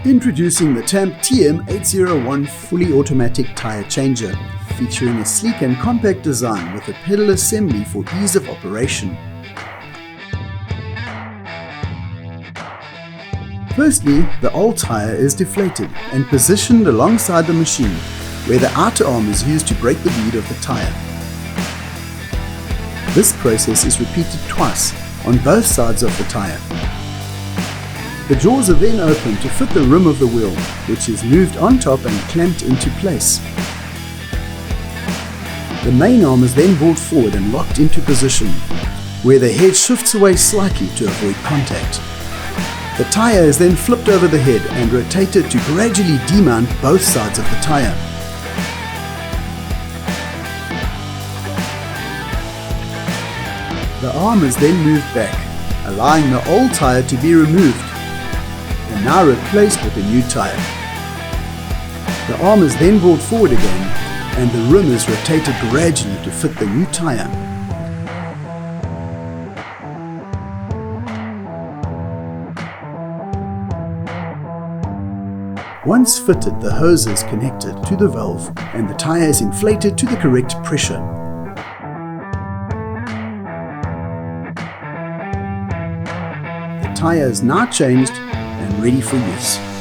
Introducing the Tamp TM801 fully automatic tire changer, featuring a sleek and compact design with a pedal assembly for ease of operation. Firstly, the old tire is deflated and positioned alongside the machine, where the outer arm is used to break the bead of the tire. This process is repeated twice on both sides of the tire. The jaws are then opened to fit the rim of the wheel, which is moved on top and clamped into place. The main arm is then brought forward and locked into position, where the head shifts away slightly to avoid contact. The tire is then flipped over the head and rotated to gradually demount both sides of the tire. The arm is then moved back, allowing the old tire to be removed and now replaced with a new tire. The arm is then brought forward again and the rim is rotated gradually to fit the new tire. Once fitted, the hose is connected to the valve and the tire is inflated to the correct pressure. The tire is now changed and ready for use.